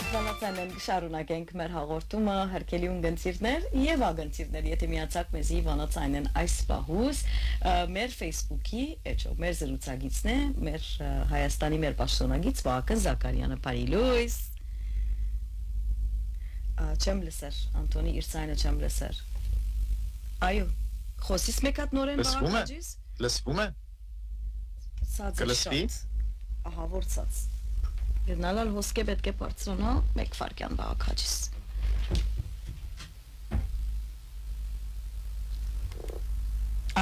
Զանացանեն շարունակենք մեր հաղորդումը հարկելի ունգընցիրներ եւ ագընցիրներ եթե միացակ մեզի վանացանեն այս պահուս մեր Facebook-ի էջո մեր զրուցակիցն է մեր Հայաստանի մեր պաշտոնագից Վահագն Զաքարյանը Փարիլույս չեմ լսեր Անտոնի իր ցայնը չեմ լսեր այո խոսիս մեկ հատ նորեն Վահագնջիս լսվում է Սածի ահա որցած Գնալալ հոսկե պետք է բարձրանա մեկ վարկյան բաղաքաչիս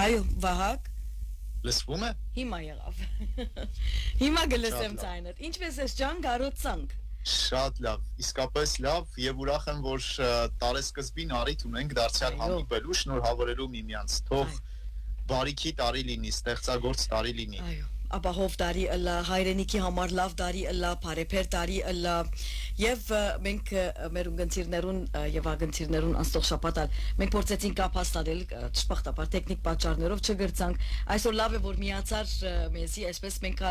Այո, Վահագ Լսվում է Հիմա եղավ Հիմա գլսեմ ցայնդ Ինչպես ես ջան գարոցանք Շատ լավ, իսկապես լավ եւ ուրախ եմ որ տարեսկզբին առիթ ունենք դարձյալ հանդիպելու շնորհավորելու միմյանց թող բարիքի տարի լինի, ստեղծագործ տարի լինի Այո ապահով տարի ըլլա հայրենիքի համար լավ տարի ըլլա բարեփեր տարի ըլլա եւ մենք մեր ունգընցիրներուն եւ ագընցիրներուն անստող շապատալ մենք փորձեցինք կապ հաստատել ճշմարտաբար տեխնիկ պատճառներով չգրցանք այսօր լավ է որ միացար մեզի այսպես մենք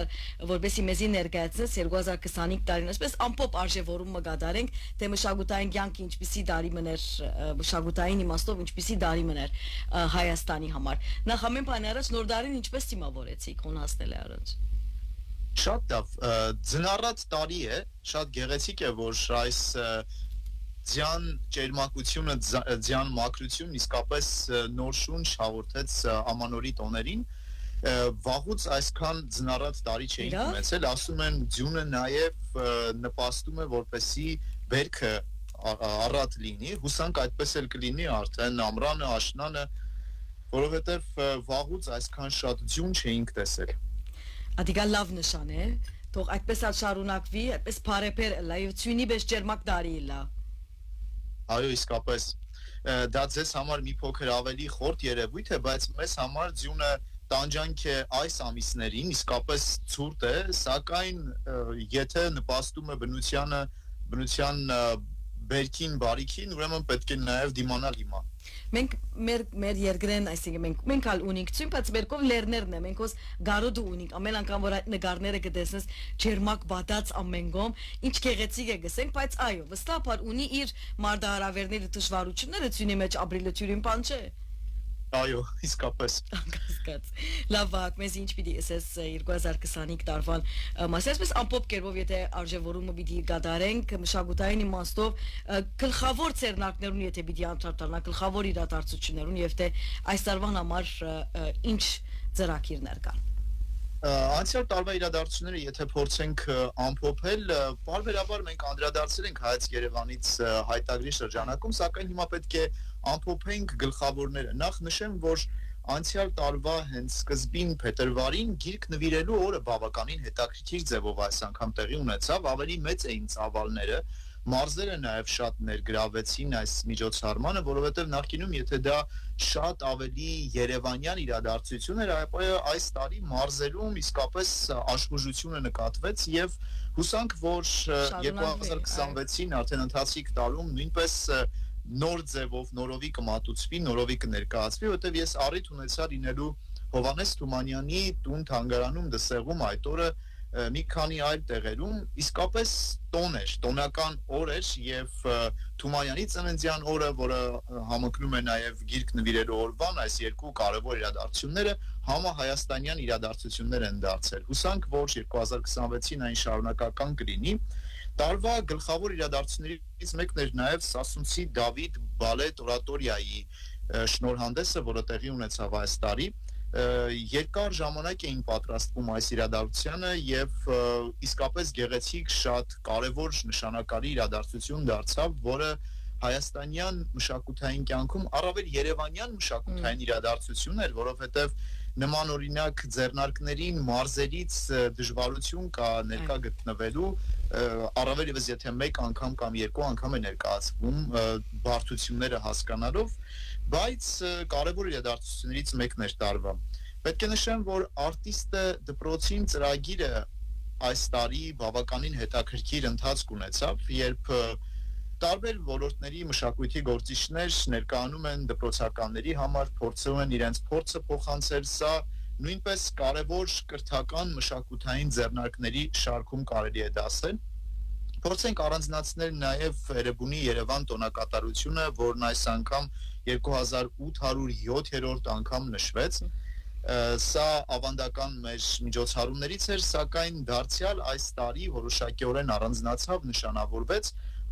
որբեսի մեզի ներկայացնես 2025 տարին այսպես ամփոփ արժևորումը գդարենք թե մշակութային կյանքը ինչպիսի տարի մներ մշակութային իմաստով ինչպիսի տարի մներ Հայաստանի համար նախ ամեն բան առաջ նոր տարին ինչպես դիմավորեցիք ուն հասնել Շատ լավ, ձնառած տարի է, շատ գեղեցիկ է, որ այս ձյան ճերմակությունը, ձյան մաքրություն իսկապես նոր շունչ հաղորդեց ամանորի տոներին, վաղուց այսքան ձնառած տարի չէինք ունեցել, ասում են ձյունը նաև նպաստում է, որպեսզի բերքը առատ լինի, հուսանք այդպես էլ կլինի արդեն ամռանը, աշնանը, որովհետև վաղուց այսքան շատ ձյուն չէինք տեսել Ադիգա լավ նշան է, թող այդպես շարունակվի, այդպես բարեփեր լա եւ ցույնի բես ջերմակ դարի լա։ Այո, իսկապես։ Դա ձեզ համար մի փոքր ավելի խորտ երևույթ է, բայց մեզ համար ձյունը տանջանք է այս ամիսներին, իսկապես ցուրտ է, սակայն եթե նպաստում է բնության բերքին, բարիքին, ուրեմն պետք է նաև դիմանալ հիմա։ Մենք մեր երկրեն, այսինքն մենք ալ ունենք ցույց, բայց մերկով լերներն է, մենք ոս գարոդու ունենք, ամեն անգամ որ այդ նկարները կտեսնես ջերմակ բադած ամենգոմ, ինչ գեղեցիկ է գսենք, բայց այո, վստահաբար ունի իր մարդահրավերների դժվարությունները ցույնի մեջ ապրիլը ցույրին բան չէ։ Այո, իսկապես։ Կասկած։ Լավ, Վահագ, մեզ ինչ պիտի ասես 2025 տարվան մասերս ամփոփ կերպով եթե արժևորումը պիտի գդարենք մշակութային իմաստով գլխավոր ցերնակներուն եթե պիտի անդրադառնա գլխավոր իրադարձություններուն եւ թե այս տարվան համար ինչ ծրագիրներ կան։ Անցյալ տարվա իրադարձությունները եթե փորձենք ամփոփել, բարբերաբար մենք անդրադարձել ենք Հայաց Երևանից հայտագրի շրջանակում, սակայն հիմա պետք է ամփոփենք գլխավորները։ Նախ նշեմ, որ անցյալ տարվա հենց սկզբին փետրվարին գիրք նվիրելու օրը բավականին հետաքրքիր ձևով այս անգամ տեղի ունեցավ, ավելի մեծ էին ծավալները, մարզերը նաև շատ ներգրավեցին այս միջոցառմանը, որովհետև նախկինում եթե դա շատ ավելի երևանյան իրադարձություն էր, այս տարի մարզերում իսկապես աշխուժությունը նկատվեց եւ հուսանք, որ 2026-ին արդեն ընթացիկ տարում նույնպես նոր ձևով նորովի կմատուցվի, նորովի կներկայացվի, որովհետև ես առիթ ունեցա լինելու Հովհաննես Թումանյանի տուն թանգարանում դսեղում այդ օրը մի քանի այլ տեղերում իսկապես տոն էր, տոնական օր էր եւ Թումանյանի ծննդյան օրը, որը համընկնում է նաեւ գիրք նվիրելու օրվան, այս երկու կարևոր իրադարձությունները համահայաստանյան իրադարձություններ են դարձել։ Հուսանք, որ 2026-ին այն շարունակական կլինի։ Տարվա գլխավոր իրադարձություններից մեկն էր նաեւ Սասունցի Դավիթ բալետ օրատորիայի շնորհանդեսը, որը տեղի ունեցավ այս տարի։ Երկար ժամանակ էին պատրաստվում այս իրադարձությանը եւ իսկապես գեղեցիկ շատ կարևոր նշանակալի իրադարձություն դարձավ, որը հայաստանյան մշակութային կյանքում առավել երևանյան մշակութային իրադարձություն էր, որովհետեւ նման օրինակ ձեռնարկներին մարզերից դժվարություն կա ներկա գտնվելու, առավել եւս եթե մեկ անգամ կամ երկու անգամ է ներկայացվում բարդությունները հասկանալով, բայց կարևոր իրադարձություններից մեկն էր տարվա։ Պետք է նշեմ, որ արտիստը դպրոցին ծրագիրը այս տարի բավականին հետաքրքիր ընթացք ունեցավ, երբ տարբեր ոլորտների մշակույթի գործիչներ ներկայանում են դպրոցականների համար, փորձում են իրենց փորձը փոխանցել, սա նույնպես կարևոր կրթական մշակութային ձեռնարկների շարքում կարելի է դասել, Փորձենք առանձնացնել նաև Էրեբունի Երևան տոնակատարությունը, որն այս անգամ 2807-րդ անգամ նշվեց։ Սա ավանդական մեր միջոցառումներից էր, սակայն դարձյալ այս տարի որոշակիորեն առանձնացավ, նշանավորվեց։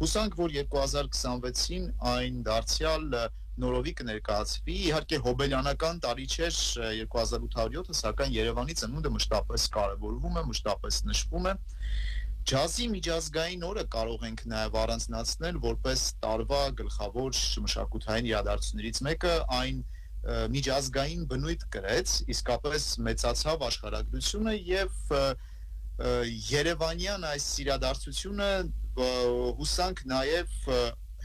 Հուսանք, որ 2026-ին այն դարձյալ նորովի կներկայացվի։ Իհարկե հոբելյանական տարի չէր 2807-ը, սակայն Երևանի ծնունդը մշտապես կարևորվում է, մշտապես նշվում է։ Ջազի միջազգային օրը կարող ենք նաև առանձնացնել որպես տարվա գլխավոր մշակութային իրադարձություններից մեկը, այն միջազգային բնույթ կրեց, իսկապես մեծացավ աշխարհագրությունը եւ Երևանյան այս իրադարձությունը հուսանք նաև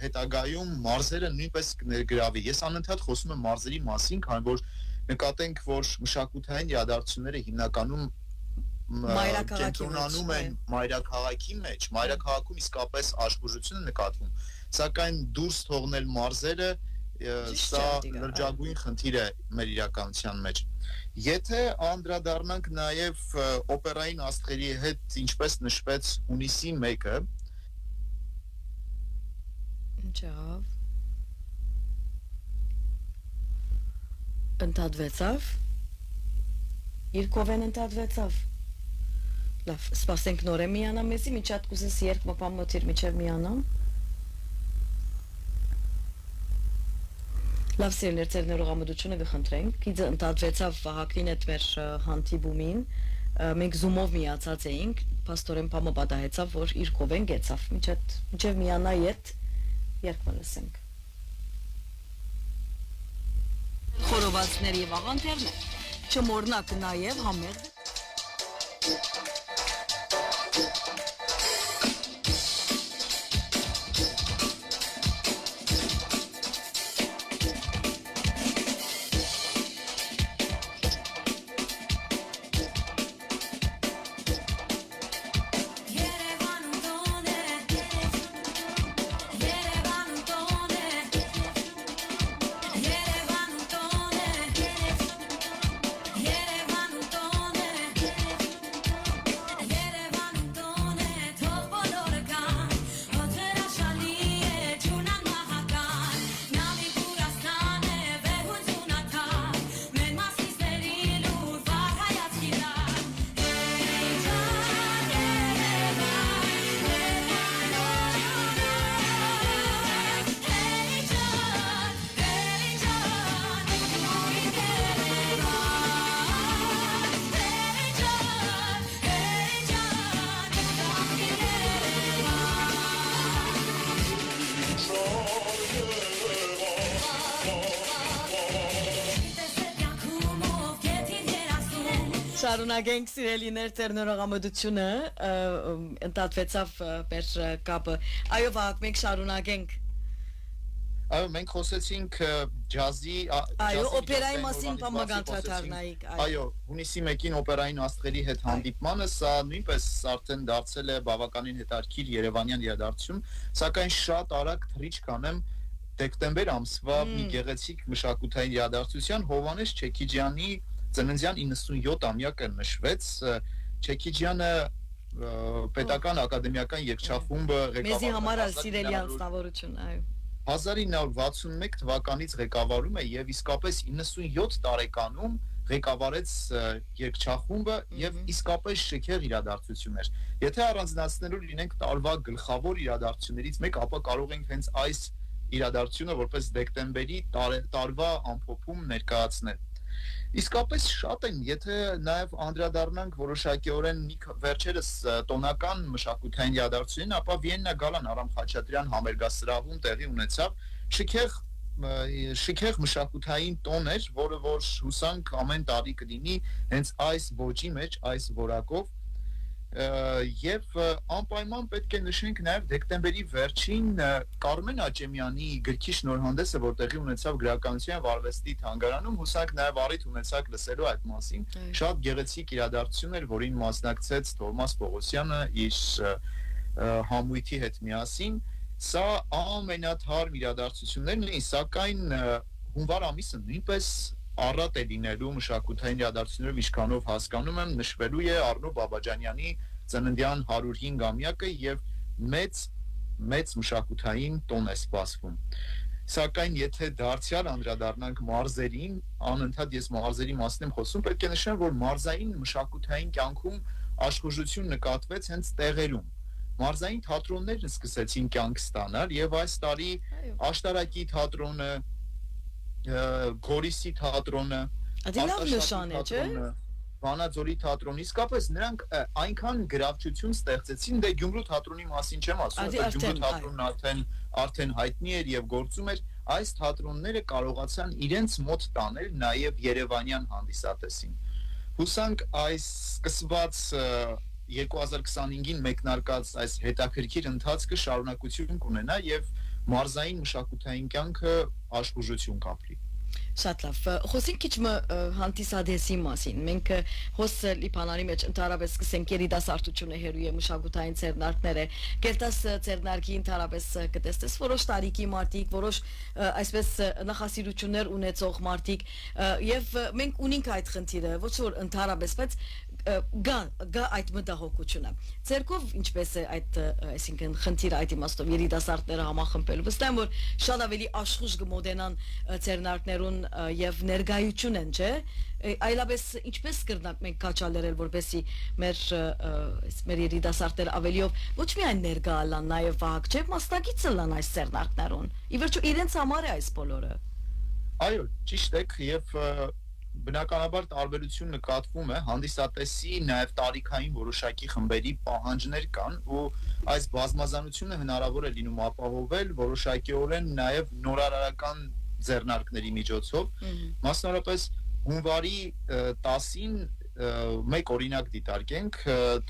հետագայում մարզերը նույնպես կներգրավի։ Ես անընդհատ խոսում եմ մարզերի մասին, քանի որ նկատենք, որ մշակութային իրադարձությունները հիմնականում կենտրոնանում են մայրաքաղաքի մեջ, մայրաքաղաքում իսկապես աշխուժություն է նկատվում, սակայն դուրս թողնել մարզերը սա լրջագույն խնդիր է մեր իրականության մեջ։ Եթե անդրադառնանք նաև օպերային աստղերի հետ ինչպես նշվեց հունիսի 1-ը, Ջավ ընդհատվեցավ Իրկովեն ընդհատվեցավ Լավ, սպասենք նորը միանա մեզի, միջատ կուզես երկ մպամոթիր միջև միանամ Լավ սիրներ ծեր ներողամտությունը կխնդրենք, գիծը ընդհատվեցավ Վահագնին հետ մեր հանդիպումին, մենք զումով միացած էինք, պաստորեն պամը պատահեցավ, որ Իրկովեն գեցավ, միջև միանա ետ երկ մլսենք Խորովածներ և աղանթերներ, չմորնակ նաև համեղ Շարունակենք սիրելիներ ծեր նորողամտությունը ընդհատվեցավ մեր կապը այո Վահագ մենք շարունակենք Այո մենք խոսեցինք ջազի այո օպերայի մասին պամագանթաթարնայիք այո հունիսի 1-ին օպերային աստղերի հետ հանդիպմանը սա նույնպես արդեն դարձել է բավականին հետաքրքիր Երևանյան իրադարձություն սակայն շատ արագ թռիչք անեմ դեկտեմբեր ամսվա մի գեղեցիկ մշակութային իրադարձության Հովհաննես Չեքիջյանի ծննդյան 97-ամյակը նշվեց Չեքիջյանը պետական ակադեմիական երգչախումբը Մեզի համար սիրելի անձնավորություն այո 1961 թվականից ղեկավարում է եւ իսկապես 97 տարեկանում ղեկավարեց երգչախումբը եւ իսկապես շքեղ իրադարձություն էր Եթե առանձնացնելու լինենք տարվա գլխավոր իրադարձություններից մեկ ապա կարող ենք հենց այս իրադարձությունը որպես դեկտեմբերի տարվա ամփոփում ներկայացնել Իսկապես շատ են, եթե նաև անդրադառնանք որոշակիորեն վերջերս տոնական մշակութային իրադարձությունին, ապա Վիեննա գալան Արամ Խաչատրյան համերգասրահում տեղի ունեցավ շքեղ մշակութային տոն էր, որը որ հուսանք ամեն տարի կլինի հենց այս ոճի մեջ, այս որակով Եվ անպայման պետք է նշենք նաև դեկտեմբերի վերջին Կարմեն Աճեմյանի գրքի շնորհանդեսը, որ տեղի ունեցավ գրականության եւ արվեստի թանգարանում, հուսանք նաև առիթ ունեցաք լսելու այդ մասին։ Շատ գեղեցիկ իրադարձություն էր, որին մասնակցեց Թովմաս Պողոսյանը իր համույթի հետ միասին։ Սա ամենաթարմ իրադարձություններն էին, սակայն հունվար ամիսը նույնպես առատ է լինելու մշակութային իրադարձություններով ինչքանով հասկանում եմ նշվելու է Առնո Բաբաջանյանի ծննդյան 105-ամյակը եւ մեծ մշակութային տոն է սպասվում։ Սակայն եթե դարձյալ անդրադառնանք մարզերին, անընդհատ ես մարզերի մասին եմ խոսում, պետք է նշեմ, որ մարզային մշակութային կյանքում աշխուժություն նկատվեց հենց տեղերում։ Մարզային թատրոններն սկսեցին կյանք ստանալ եւ այս տարի Աշտարակի թատրոնը, Գորիսի թատրոնը, Ադի լավ նշան է, չէ՞։ Վանաձորի թատրոնը իսկապես նրանք այնքան գրավչություն ստեղծեցին, դե Գյումրու թատրոնի մասին չեմ ասում, որ Գյումրու թատրոնն արդեն հայտնի էր եւ գործում էր, այս թատրոնները կարողացան իրենց մոտ տանել նաեւ Երևանյան հանդիսատեսին։ Հուսանք այս սկսված 2025-ին մեկնարկած այս հետաքրքիր ընթացքը շարունակություն կունենա եւ մարզային մշակութային կյանքը աշխուժություն կապրի։ Շատ լավ։ Խոսենք քիչ հանդիսադեսի մասին։ Մենք հոս լիփանարի մեջ ընդհանրապես սկսենք երիտասարդությունը հերույ է մշակութային ցերնարկները։ Գերտաս ցերնարկի ընդհանրապես կտեսնես որոշ տարիքի մարդիկ, որոշ այսպես նախասիրություններ ունեցող մարդիկ եւ մենք ունենք այդ խնդիրը, ոչ որ ընդհանրապես, բայց գա այդ մտահոգությունը։ Ձերքով ինչպես է այդ, այսինքն խնդիրը այդ իմաստով երիտասարդները համախմբելու։ Վստահ եմ, որ շատ ավելի աշխուժ կմոտենան ցերնարկներուն եւ ներգայություն են, չէ՞։ Այլապես ինչպես կրնանք մենք կաչալերել, որպեսի մեր երիտասարդները ավելիով ոչ միայն ներգա լան, նաեւ վահակ չէ, մասնակիցը լան այս ցերնարկներուն։ Ի վերջո իրենց համար է այս բոլորը։ Այո, ճիշտ եք եւ բնականաբար տարբերություն նկատվում է հանդիսատեսի նաև տարիքային որոշակի խմբերի պահանջներ կան ու այս բազմազանությունը հնարավոր է լինում ապահովել որոշակիորեն նաև նորարարական ձեռնարկների միջոցով մասնավորապես հունվարի 10-ին մեկ օրինակ դիտարկենք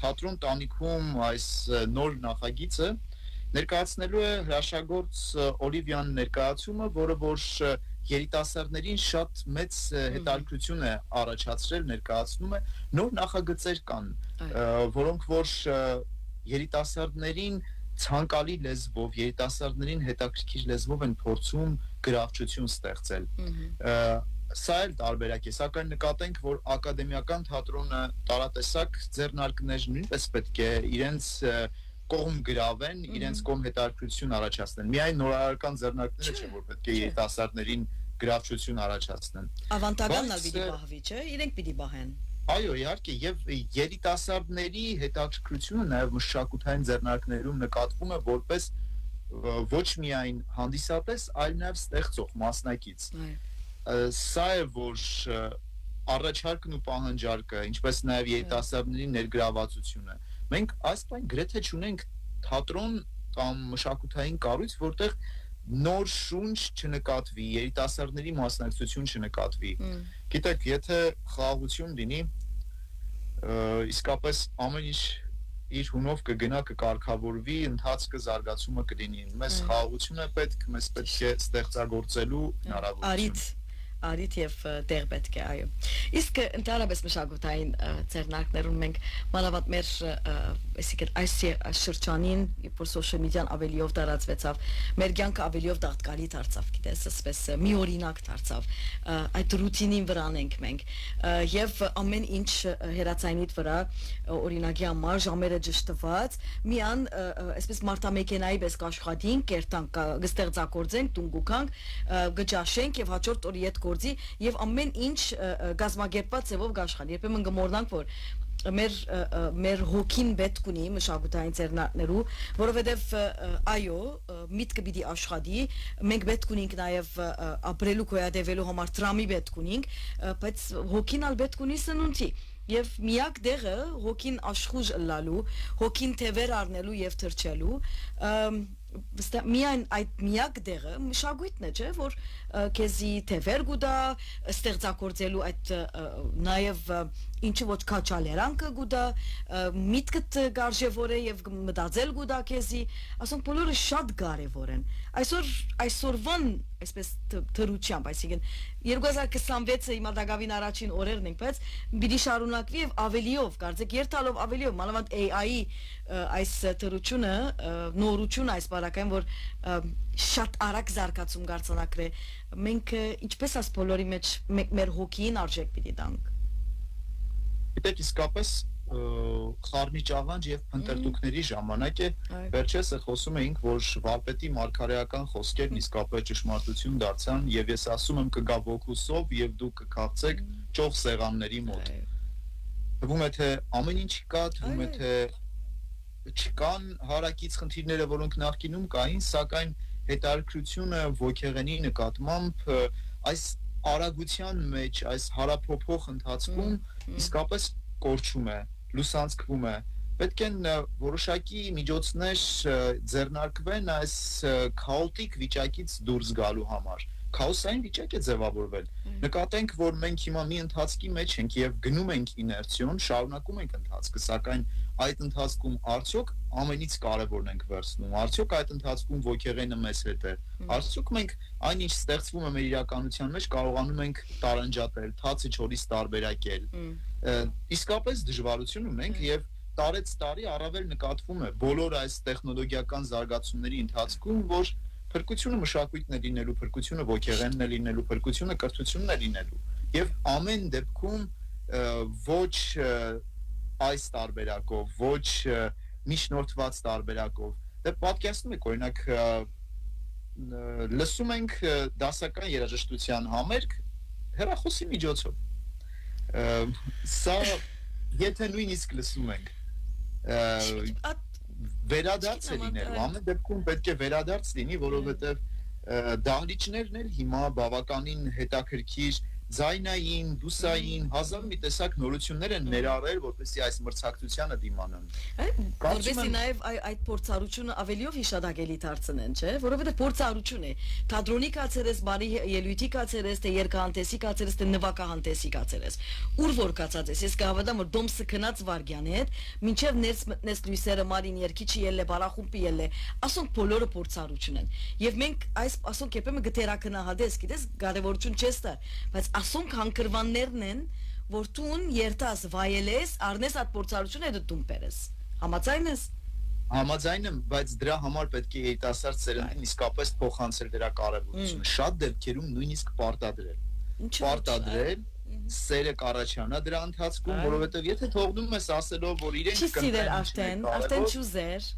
թատրոն տանիքում այս նոր նախագիծը ներկայացնելու է հրաշագործ Օլիվյան ներկայացումը, որը որ երիտասարդներին շատ մեծ հետաքրքրություն է առաջացրել, ներկայացնում է նոր նախագծեր կան, որոնք որ երիտասարդներին ցանկալի լեզվով, երիտասարդներին հետաքրքիր լեզվով են փորձում գրավչություն ստեղծել։ Սա էլ տարբերակ է, սակայն նկատենք, որ ակադեմիական թատրոնը տարատեսակ ձեռնարկներ նույնպես պետք է իրենց կողմ գրավեն, իրենց կողմ հետաքրքրություն առաջացնեն։ Միայն նորարարական ձեռնարկները չէ, որ պետք է երիտասարդներին գրավչություն առաջացնեն։ Ավանդականն ալ պիտի բահվի, չէ՞, իրենք պիտի բահեն։ Այո, իհարկե, եւ երիտասարդների հետաքրքրությունը նաեւ մշակութային ձեռնարկներում նկատվում է որպես ոչ միայն հանդիսատես, այլ նաեւ ստեղծող մասնակից։ Սա է, որ առաջարկն ու պահանջարկը, ինչպես նաեւ երիտասարդների ներգրավվածությունը։ Մենք այս բան գրեթե չունենք թատրոն կամ մշակութային կառույց, որտեղ նոր շունչ չնկատվի, երիտասարդների մասնակցություն չնկատվի։ Գիտեք, եթե խաղաղություն լինի, իսկապես ամեն ինչ իր հունով կգնա, կկարգավորվի, ընթացքը զարգացումը կլինի։ Մեզ խաղաղություն է պետք, մեզ պետք է ստեղծագործելու հնարավորություն։ Արիտ եւ տեղ պետք է, այո։ Իսկ ընդհանրապես մշակութային ցերնարկներուն մենք մանավանդ մեր այսինքն այս շրջանին, երբ որ սոցիալ մեդիան ավելիով տարածվեցավ, մեր կյանքը ավելիով դատկալի դարձավ, գիտես, ասես մի օրինակ դարձավ։ Այդ ռուտինին վրան ենք մենք եւ ամեն ինչ հերացայինիդ վրա օրինակի համար ժամերը ճշտված, միան այսպես մարտամեքենայի պես կաշխատենք, կերտանք, կստեղծագործենք, տունգուքանք, գճաշենք եւ հաջորդ օրի հետ գործի եւ ամեն ինչ գազմագերբված ձևով գաշխան։ Երբեմն գմորնանք, որ մեր հոգին պետք ունի մշակութային ցերնարկներու, որովհետեւ այո, միտքը պիտի աշխատի, մենք պետք ունենք նաեւ ապրելու կոյադևելու համար տրամի պետք ունենք, բայց հոգին ալ պետք ունի սնունդի։ Եվ միակ դեղը հոգին աշխուժ լալու, հոգին թևեր առնելու եւ թրջելու, միայն այդ միակ դեղը մշակույթն է, չէ, որ քեզի թևեր գուտա, ստեղծագործելու այդ նաեւ ինչը ոչ քաչալերանքը գուտա, միտքդ կարժևոր է եւ մտածել գուտա քեզի, ասենք բոլորը շատ կարեւոր են։ Այսօրվան այսպես թրուչյամբ, այսինքն 2026-ը հիմա դակավին առաջին օրերն ենք, բայց պիտի շարունակվի եւ ավելիով, կարծեք երթալով ավելիով, մանավանդ AI-ի այս թրուչյունը, նորություն այս բարակային, որ շատ արագ զարգացում գարցանակրե, մենք ինչպես աս բոլորի մեջ մեր հոգին արժեք պիտի տանք։ Գիտեք, իսկապես խառնի ճաղանջ եւ փնտրտուքների ժամանակ է վերջերս խոսում էինք որ վարպետի մարգարեական խոսքերն իսկապես ճշմարտություն դարձան եւ ես ասում եմ կգա ոգուսով եւ դուք կքաղցեք ճոխ սեղանների մոտ թվում է թե ամեն ինչ կա թվում է թե չկան հարակից խնդիրները որոնք նախկինում կային սակայն հետարքրությունը ոգեղենի նկատմամբ այս արագության մեջ այս հարափոփող ընթացքում իսկապես կորչում է լուսանցքվում է պետք են որոշակի միջոցներ ձեռնարկվեն այս քաոտիկ վիճակից դուրս գալու համար քաոսային վիճակ է ձևավորվել նկատենք որ մենք հիմա մի ընթացքի մեջ ենք եւ գնում ենք իներցիոն շարունակում ենք ընթացքը սակայն այդ ընթացքում արդյոք ամենից կարևորն ենք վերցնում արդյոք այդ ընթացքում ոգեղենը մեզ հետ է արդյոք մենք այնինչ ստեղծվում է մեր իրականության մեջ կարողանում ենք տարանջատել թացի չորից տարբերակել իսկապես դժվարություն ունենք եւ տարեց տարի առավել նկատվում է բոլոր այս տեխնոլոգիական զարգացումների ընթացքում որ փրկությունը մշակույթն է լինելու փրկությունը ոգեղենն է լինելու փրկությունը կրթությունն է լինելու եւ ամեն դեպքում ոչ այս տարբերակով ոչ միջնորդված տարբերակով դե պատկերացնում եք օրինակ լսում ենք դասական երաժշտության համերգ հեռախոսի միջոցով սա եթե նույնիսկ լսում ենք վերադարձ է լինելու ամեն դեպքում պետք է վերադարձ լինի որովհետև դահլիճներն էլ հիմա բավականին հետաքրքիր ձայնային, լուսային, հազար մի տեսակ նորություններ են ներառել, որպեսզի այս մրցակցությանը դիմանան։ Որպեսզի նաև այդ փորձառությունը ավելիով հիշադակելի դարձնեն, չէ՞, որովհետև փորձառություն է։ Թատրոնի կացերես, բարի ելույթի կացերես, թե երգահանտեսի կացերես, թե նվագահանտեսի կացերես։ Ուր որ կացած ես, ես կհավատամ, որ դոմսը քնած վարգյանի հետ, մինչև ներս մտնես լույսերը մարին երկիչի ելլե, բարախումբի ելլե, ասոնք բոլորը փորձառություն են։ Եվ մենք այս ասոնք երբեմն գտերակնահատես, գիտես, կարևորություն չես տար, բայց ասոնք հանգրվաններն են, որ տուն երթաս վայելես, առնես այդ փորձառությունը դու տուն բերես։ Համաձայն ես։ Համաձայն եմ, բայց դրա համար պետք է երիտասարդ սերնդին իսկապես փոխանցել դրա կարևորությունը։ Շատ դեպքերում նույնիսկ պարտադրել։ Պարտադրել սերը կառաջանա դրա ընթացքում, որովհետև եթե թողնում ես ասելով, որ իրենք կընտրեն արդեն չուզեր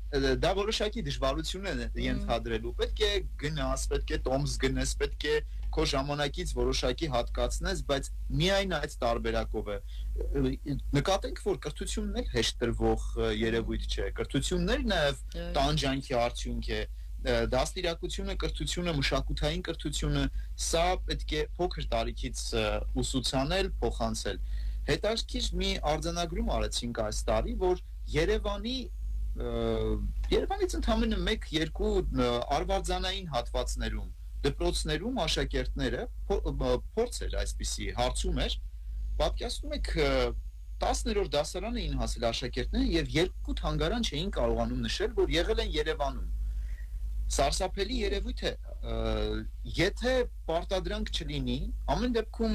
դա որոշակի դժվարություն է ենթադրելու պետք է գնաս, պետք է տոմս գնես, պետք է քո ժամանակից որոշակի հատկացնես, բայց միայն այդ տարբերակով է նկատենք, որ կրթությունն էլ հեշտ տրվող երևույթ չէ, կրթությունն էլ նաև տանջանքի արդյունք է, դաստիարակությունը, կրթությունը, մշակութային կրթությունը, սա պետք է փոքր տարիքից ուսուցանել, փոխանցել։ Հետաքրքիր մի արձանագրում արեցինք այս տարի, որ Երևանից ընդամենը 1-2 արվարձանային հատվածներում դպրոցներում աշակերտները փորձ էր այսպիսի հարցում էր պատկերացնում եք 10-րդ դասարան էին հասել աշակերտները եւ 2 թանգարան չէին կարողանում նշել որ եղել են Երևանում սարսափելի երևույթ է եթե պարտադրանք չլինի ամեն դեպքում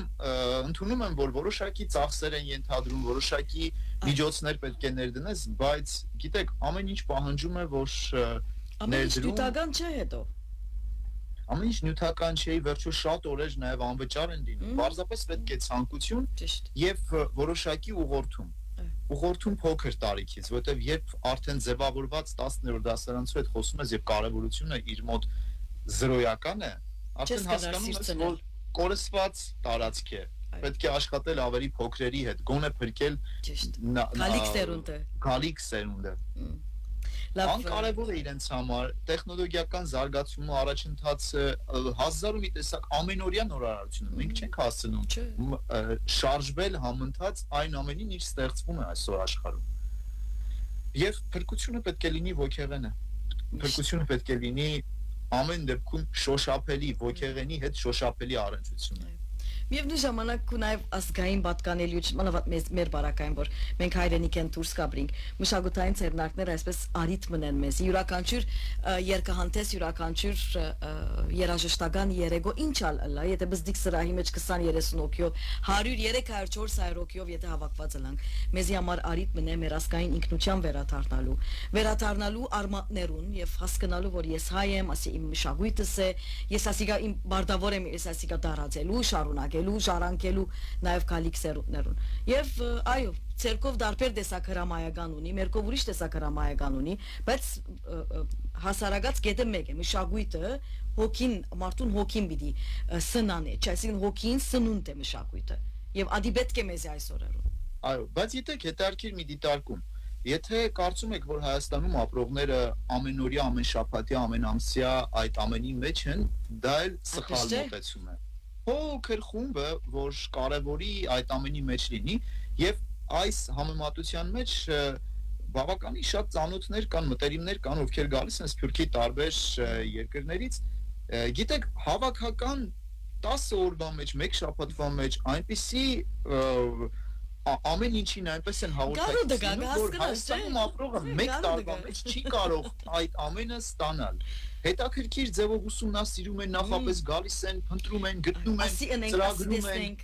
ընդունում եմ որ որոշակի ծախսեր են ենթադրում որոշակի միջոցներ պետք է ներդնես բայց գիտեք ամեն ինչ պահանջում է որ նյութական չէ հետո ամեն ինչ նյութական չէ վերջո շատ օրեր նաև անվճար են լինում բարձրապես պետք է ցանկություն եւ որոշակի ուղղորդում փոքր տարիքից, որտեղ երբ արդեն ձևավորված 10-րդ դասարանցու հետ խոսում ես եւ կարեւորությունը իր մոտ զրոյական է, արդեն հասկանում ես, որ կորսված տարածք է։ Պետք է աշխատել ավելի փոքրերի հետ, գոնե փրկել գալիք սերունդը։ Անկարևոր է իրենց համար տեխնոլոգիական զարգացումը առաջընթացը հազար ու մի տեսակ ամենօրյա նորարարությունը մենք չենք հասցնում շարժվել համընթաց այն ամենին ինչ ստեղծվում է այսօր աշխարհում եւ փրկությունը պետք է լինի ոգեղենը փրկությունը պետք է լինի ամեն դեպքում շոշափելի ոգեղենի հետ շոշափելի առնչությունը Միևնույն ժամանակ ու նաև ազգային պատկանելիություն, մանավանդ մեր բարակային, որ մենք հայրենիք են դուրս կապրինք, մշակութային ցերնակները այսպես արիթմն են մեզ, յուրաքանչյուր երկհանտես, յուրաքանչյուր երաժշտական երեգո ինչ ալլա, եթե բզդիկ սրահի մեջ 20-30 օքյով, 100-300-400 օքյով եթե հավաքված ելանք, մեզի համար արիթմն է մեր ազգային ինքնության վերաթարնալու արմատներուն եւ հասկանալու, որ ես հայ եմ, ասի իմ մշակույթս է, ես ասիգա իմ բարդավոր եմ, ես ասիգա դարածելու, շարունակել հանդիպելու, ժառանգելու նաև գալիք սերունդներուն։ Եվ այո, ցերկով դարբեր տեսակ հրամայական ունի, մերկով ուրիշ տեսակ հրամայական ունի, բայց հասարակած գետը մեկ է, մշակույթը հոգին, մարդուն հոգին պիտի սնանե, այսինքն հոգին սնունդ է մշակույթը։ Եվ ադի պետք է մեզ այսօրերուն։ Այո, բայց յետեք հետարքիր մի դիտարկում։ Եթե կարծում եք, որ Հայաստանում ապրողները ամենօրյա, ամեն շաբաթյա, ամեն ամսյա այդ ամենի մեջ են, դա էլ սխալ մոտեցում է։ Փոքր խումբը, որ կարևորի այդ ամենի մեջ լինի, եւ այս համեմատության մեջ բավականին շատ ծանոթներ կան, մտերիմներ կան, ովքեր գալիս են Սփյուռքի տարբեր երկրներից։ Գիտեք, հավաքական 10 օրվա մեջ, 1 շաբաթվա մեջ այնպիսի ամեն ինչին այնպես են հաղորդակցում, որ Հայաստանում ապրողը 1 տարվա մեջ չի կարող այդ ամենը ստանալ։ Հետաքրքիր ձևով ուսումնասիրում են, նախապես գալիս են, փնտրում են, գտնում են, ծրագրում են։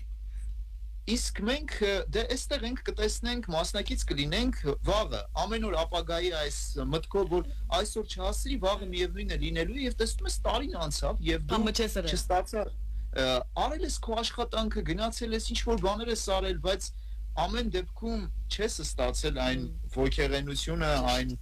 Իսկ մենք դե այստեղ ենք կտեսնենք, մասնակից կլինենք վաղը, ամեն օր ապագայի այս մտքով, որ այսօր չհասրի, վաղը միևնույնն է լինելու եւ տեսնում ես տարին անցավ եւ դու չստացար արել ես քո աշխատանքը, գնացել ես ինչ-որ բաներ ես արել, բայց ամեն դեպքում չես ստացել այն ոգեղենությունը, այն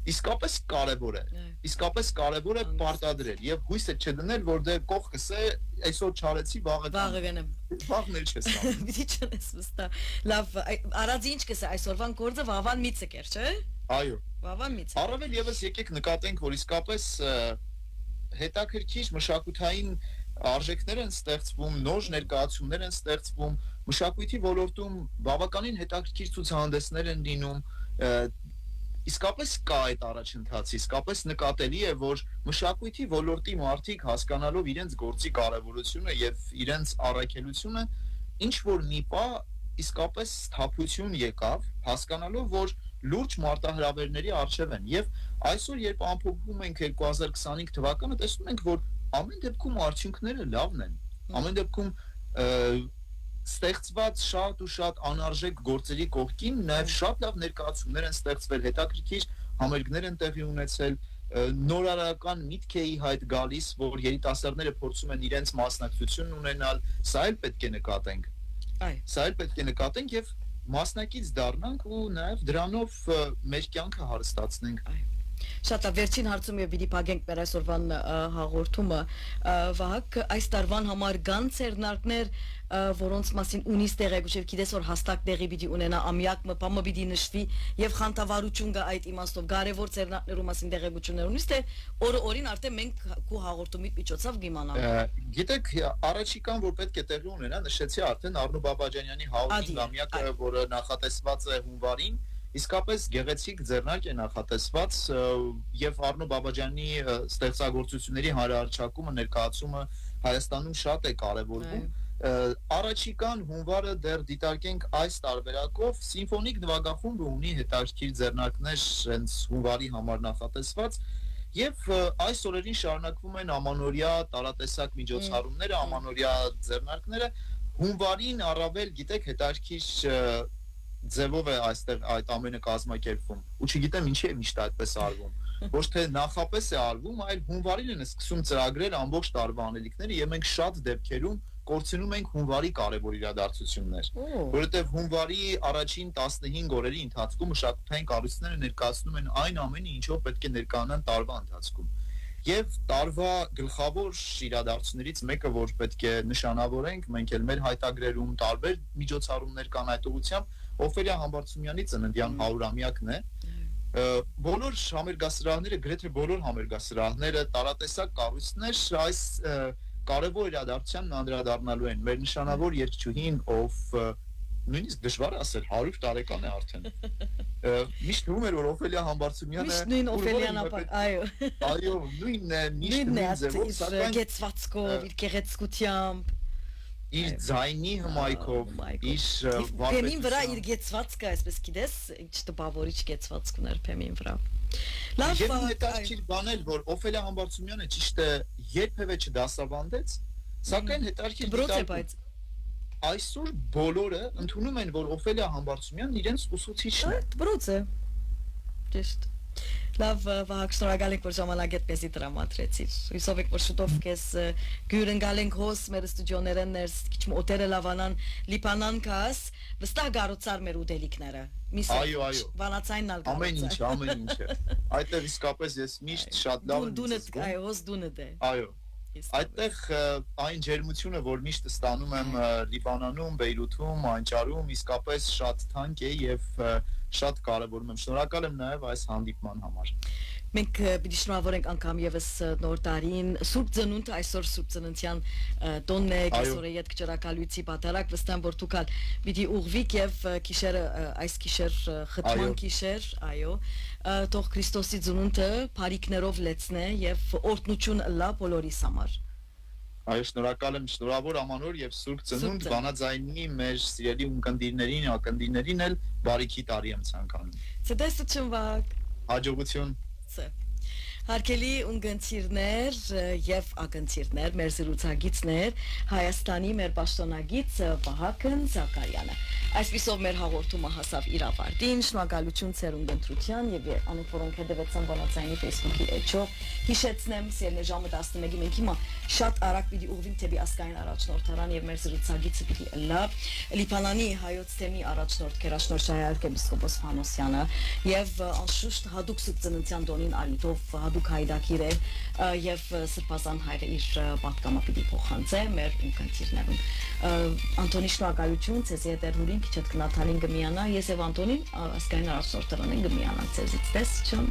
իսկապես կարևոր է։ Իսկապես կարևոր է պարտադրել եւ հույսը չդնել, որ դե կողքս է, այսօր չարեցի, վաղը գնեմ։ Վաղն էլ չես անում։ Պիտի չնես վստահ։ Լավ, արածի ինչ կսա այսօրվան գործը վավան միցը կեր, չէ՞։ Այո։ Վավան միցը։ Առավել եւս եկեք նկատենք, որ իսկապես հետաքրքիր մշակութային արժեքներ են ստեղծվում, նոր ներկայացումներ են ստեղծվում, մշակույթի ոլորտում բավականին հետաքրքիր ցուցահանդեսներ են լինում, իսկապես կա այդ առաջընթացը, իսկապես նկատելի է, որ մշակույթի ոլորտի մարդիկ հասկանալով իրենց գործի կարևորությունը եւ իրենց առաքելությունը, ինչ որ մի պա իսկապես սթափություն եկավ, հասկանալով, որ լուրջ մարտահրավերների առջև են եւ այսօր երբ ամփոփում ենք 2025 թվականը, տեսնում ենք, որ ամեն դեպքում արդյունքները լավն են։ Ամեն դեպքում ստեղծված շատ ու շատ անարժեք գործերի կողքին նաև շատ լավ ներկայացումներ են ստեղծվել, հետաքրքիր համերգներ են տեղի ունեցել, նորարարական միտք է ի հայտ գալիս, որ երիտասարդները փորձում են իրենց մասնակցություն ունենալ, սա էլ պետք է նկատենք։ Սա էլ պետք է նկատենք եւ մասնակից դառնանք ու նաև դրանով մեր կյանքը հարստացնենք։ Շատ վերջին հարցում եւ պիտի փակենք մեր այսօրվան հաղորդումը Վահագ, այս տարվան համար կան ցերնարկներ, որոնց մասին ունիս տեղեկություն, գիտես որ հաստատ տեղի պիտի ունենա ամյակ մպամը պիտի նշվի եւ խանդավառություն կա այդ իմաստով կարեւոր ցերնարկներու մասին տեղեկություններ ունիս թե օրը-օրին արդեն մենք քու հաղորդումի միջոցով կիմանանք։ Գիտեք, առաջիկան որ պետք է տեղի ունենա, նշեցի արդեն Արնո Բաբաջանյանի 105-ամյակը, որը նախատեսված է հունվարին, իսկապես գեղեցիկ ձեռնարկ է նախատեսված եւ Արնո Բաբաջանի ստեղծագործությունների հանրահարչակումը ներկայացումը Հայաստանում շատ է կարեւորվում։ Առաջիկան հունվարը դեռ դիտարկենք այս տարբերակով սիմֆոնիկ նվագախումբը ունի հետաքրքիր ձեռնարկներ հենց հունվարի համար նախատեսված եւ այս օրերին շարունակվում են ամանորյա տարատեսակ միջոցառումները, ամանորյա ձեռնարկները հունվարին առավել գիտեք հետաքրքիր ձևով է այստեղ այդ ամենը կազմակերպվում ու չգիտեմ ինչի է միշտ այդպես արվում ոչ թե նախապես է արվում այլ հունվարին են սկսում ծրագրել ամբողջ տարվա անելիքները եւ մենք շատ դեպքերում կորցնում ենք հունվարի կարևոր իրադարձություններ որովհետեւ հունվարի առաջին 15 օրերի ընթացքում մշակութային կառույցները ներկայացնում են այն ամենը ինչով պետք է ներկայանան տարվա ընթացքում եւ տարվա գլխավոր իրադարձություններից մեկը որ պետք է նշանավորենք մենք էլ մեր հայտագրերում տարբեր միջոցառումներ կան այդ ուղղությամբ Օֆելիա Համբարձումյանի ծննդյան 100-ամյակն է բոլոր համերգասրահները գրեթե բոլոր համերգասրահները տարատեսակ կառույցներ այս կարևոր իրադարձությանն անդրադառնալու են մեր նշանավոր երգչուհին ով նույնիսկ դժվար է ասել 100 տարեկան է արդեն միշտ թվում էր որ Օֆելիա Համբարձումյանը միշտ նույն Օֆելիան այո նույնն է միշտ նույն ձևով սակայն գեցվածքով իր գեղեցկությամբ իր ձայնի հմայքով իր փեմին վրա իր գեցվածքը այսպես գիտես ինչ տպավորիչ գեցվածք ուներ փեմին վրա լավ հետաքրքիր բան էլ որ Օֆելիա Համբարձումյանը ճիշտ է երբևէ չդասավանդեց սակայն հետաքրքիր դիտարկում այսօր բոլորը ընդունում են որ Օֆելիա Համբարձումյանն իրենց ուսուցիչն է բրոց է ճիշտ Լավ Վահագ, շնորհակալ ենք, որ ժամանակ այդպեսի տրամադրեցիր։ Հույսով եք, որ շուտով քեզ գյուրընկալ ենք հոս մեր ստուդիոներեն ներս քիչ օտերը լավանան լիփանան կաս, վստահ գառուցար մեր ուտելիքները։ Այո, այո։ Վանացայինն ալ Ամեն ինչ։ Այդտեղ իսկապես ես միշտ շատ լավ եմ դունը, այո, հոս դունը դե։ Այո։ Այդտեղ այն ջերմությունը, որ միշտ ստանում եմ Լիբանանում, Բեյրութում, Անճարում, իսկապես շատ թանկ է եւ շատ կարեւորում եմ։ Շնորհակալ եմ նաեւ այս հանդիպման համար։ Մենք պիտի շնորհավորենք անգամ եւս նոր տարին Սուրբ Ծնունդ այսօր Սուրբ Ծննդյան տոնն է այսօր ետ կճրակալույցի պատարակ վստահ եմ որ դուք պիտի ուղվիկ եւ գիշերը այս գիշեր խթման գիշեր այո թող Քրիստոսի ծնունդը բարիքներով լեցնե եւ օրհնություն լա բոլորիս համար Այո, շնորհակալ եմ, շնորհավոր ամանոր եւ Սուրբ Ծնունդ բանաձայնի մեր սիրելի ունկնդիրներին, ակնդիրներին էլ բարիքի տարի եմ ցանկանում։ Ցտեսություն Վահագ։ Հաջողություն։ Հարկելի ունգընտիրներ եւ ակընտիրներ, մեր զրուցակիցներ, Հայաստանի մեր պաշտոնագիծ Վահագն Զաքարյանը։ Այսպիսով մեր հաղորդումը հասավ իր ավարտին։ Շնորհակալություն ձեր ունգընտրության եւ անոնք որոնք հետեւեցան բանացայինի Facebook-ի էջով։ Հիշեցնեմ, սիրելի ժամը 11-ի մենք հիմա շատ արագ պիտի ուղղվենք թեպի ասկային առաջնորդարան եւ մեր զրուցակիցը պիտի լավ Լիբանանի հայոց թեմի առաջնորդ Գերաշնորհ Արքեպիսկոպոս Ֆանոսյանը եւ անշուշտ հadoop Սուբծնության տոնին ալիտով հadoop հայդակիր է եւ սրբազան հայրը իր պատկամը պիտի փոխանցե մեր ունկնդիրներուն Անտոնի շնորհակալություն ցեզի հետերուրին քիչ հետ կնաթալին գմիանա ես եւ Անտոնին ասկային առաջնորդարան են գմիանա ցեզից տեսչուն